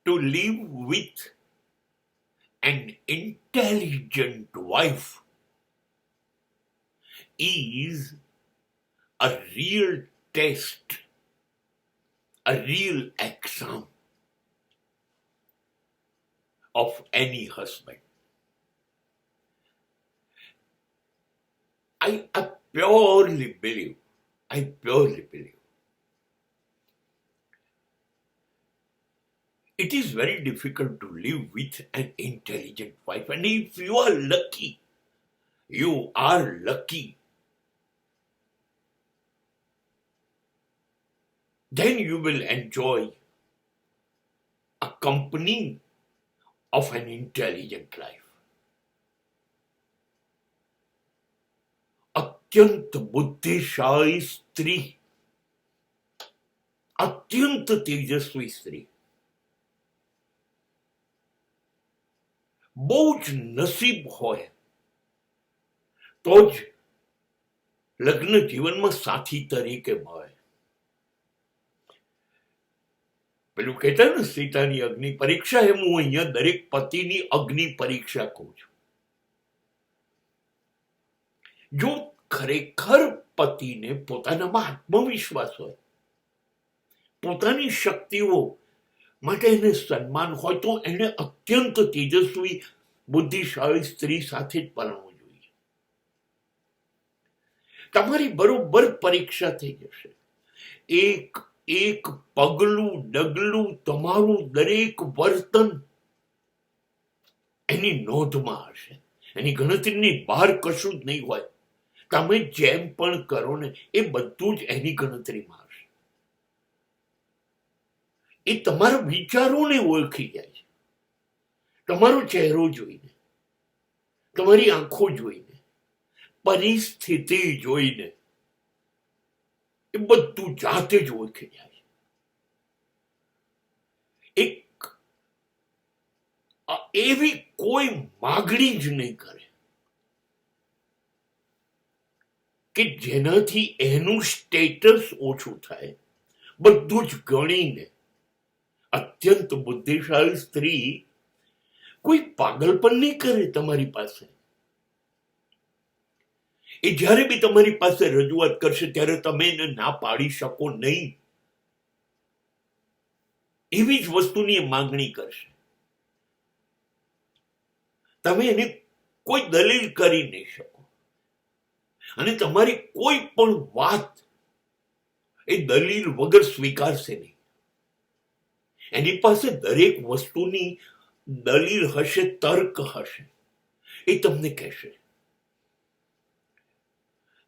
to live with an intelligent wife is a real test, a real exam of any husband. I purely believe, it is very difficult to live with an intelligent wife. And if you are lucky, then you will enjoy a company of an intelligent life. अत्यंत बुद्धिशाली स्त्री, अत्यंत तेजस्वी स्त्री, બહુ જ નસીબ હોય તો જ લગ્ન જીવનમાં સાથી તરીકે મળે. પેલું કહેતા ને સીતાની અગ્નિ પરીક્ષા, એમ હું અહીંયા દરેક પતિની અગ્નિ પરીક્ષા કહું છું. જો ખરેખર પતિને પોતાનામાં આત્મવિશ્વાસ હોય, પોતાની શક્તિઓ માટે એને સન્માન હોય, તો એને અત્યંત તેજસ્વી બુદ્ધિશાળી સ્ત્રી સાથે જ પરણવું જોઈએ. તમારી બરોબર પરીક્ષા થઈ જશે. એક એક પગલું ડગલું તમારું દરેક વર્તન એની નોંધમાં હશે. એની ગણતરીની બહાર કશું જ નહીં હોય. તમે જેમ પણ કરો ને એ બધું જ એની ગણતરીમાં હશે. એ તમારા વિચારોને ઓળખી જાય છે. તમારો ચહેરો જોઈને, તમારી આંખો જોઈને, પરિસ્થિતિ જોઈને એ બધું જાતે જ ઓળખી જાય છે. એક એવી કોઈ માગણી જ નહીં કરે કે જેનાથી એનું સ્ટેટસ ઓછું થાય. બધું જ ગણીને અત્યંત બુદ્ધિશાળી સ્ત્રી કોઈ પાગલપન નહીં કરે તમારી પાસે. એ જ્યારે બી તમારી પાસે રજૂઆત કરશે ત્યારે તમે એને ના પાડી શકો નહીં. એવી જ વસ્તુની માંગણી કરશે. તમે એને કોઈ દલીલ કરી નહીં શકો. અને તમારી કોઈ પણ વાત એ દલીલ વગર સ્વીકારશે નહીં. એની પાસે દરેક વસ્તુની દલીલ હશે, તર્ક હશે. એ તમને કહેશે.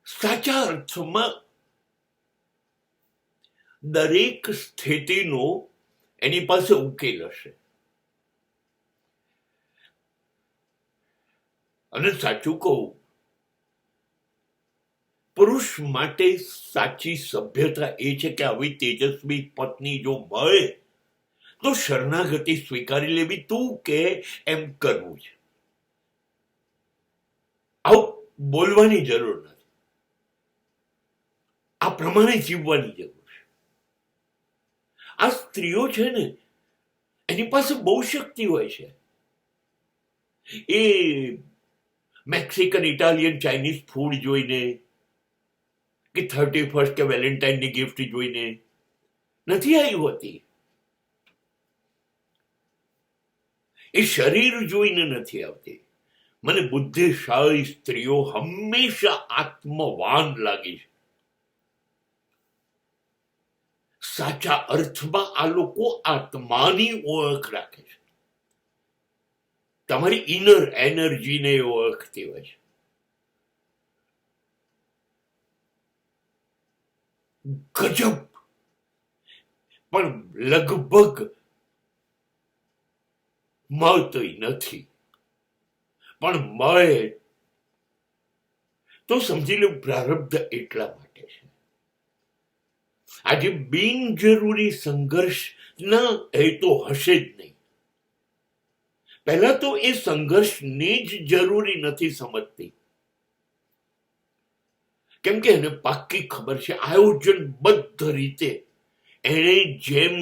સાચા અર્થમાં દરેક સ્થિતિનો એની પાસે ઉકેલ હશે. અને સાચું કહું, પુરુષ માટે સાચી સભ્યતા એ છે કે આવી તેજસ્વી પત્ની જો મળે તો શરણાગતિ સ્વીકારી લેવી. તું કે એમ કરવું છે. આવું બોલવાની જરૂર નથી. આ પ્રમાણે જીવવાની જરૂર છે. આ સ્ત્રીઓ છે ને, એની પાસે બહુ શક્તિ હોય છે. એ મેક્સિકન, ઇટાલિયન, ચાઇનીઝ ફૂડ જોઈને કે 31st કે વેલેન્ટાઇનની ગિફ્ટ જોઈને નથી આવી હોતી. એ શરીર જોઈને નથી આવતી. મને બુદ્ધિશાળી સ્ત્રીઓ હંમેશા આત્મવાન લાગી છે. સાચા અર્થમાં આ લોકો આત્માની ઓળખ રાખે છે. તમારી ઇનર એનર્જીને ઓળખતી હોય છે. ગજબ. પણ લગભગ મળતી નથી. પણ મળે તો સમજી લો પ્રારબ્ધ એટલા માટે છે. આજે બિનજરૂરી સંઘર્ષ ના એ તો હશે જ નહીં. પહેલા તો એ સંઘર્ષને જ જરૂરી નથી સમજતી. કેમ કે એને પાક્કી ખબર છે આયોજનબદ્ધ રીતે એણે જેમ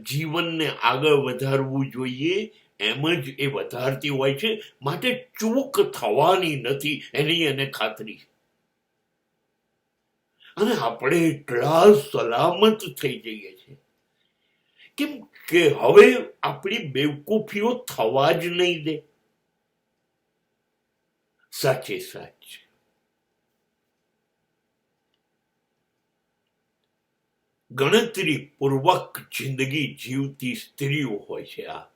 જીવનને આગળ વધારવું જોઈએ એમ જ એ વધારતી હોય છે, માટે ચૂક થવાની નથી એની એને ખાતરી. અને આપણે એટલા સલામત થઈ જઈએ છીએ કેમ કે હવે આપણી બેવકૂફીઓ થવા જ નહીં દે. સાચે સાચ ગણતરી પૂર્વક જિંદગી જીવતી સ્ત્રીઓ હોય છે. આ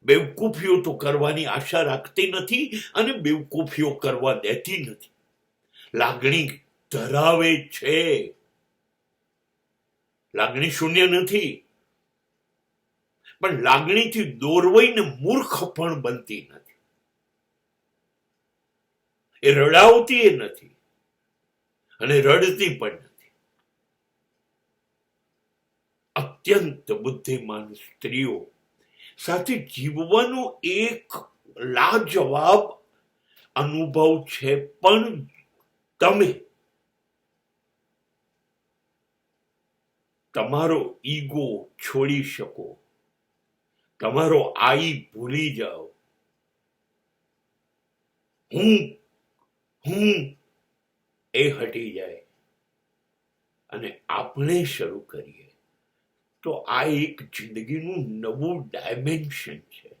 બેવકૂફીઓ તો કરવાની આશા રાખતી નથી અને બેવકૂફીઓ કરવા દેતી નથી. લાગણી ધરાવે છે, લાગણી શૂન્ય નથી, પણ લાગણીથી દોરવાઈને મૂર્ખ પણ બનતી નથી. એ રડાવતી એ નથી અને રડતી પણ નથી. અત્યંત બુદ્ધિમાન સ્ત્રીઓ સાથે જીવવાનો એક લાજવાબ અનુભવ છે, પણ તમે તમારો ઈગો છોડી શકો, તમારો આઈ ભૂલી જાઓ, હું એ હટી જાય અને આપણે શરૂ કરીએ તો આ એક જિંદગીનું નવું ડાયમેન્શન છે.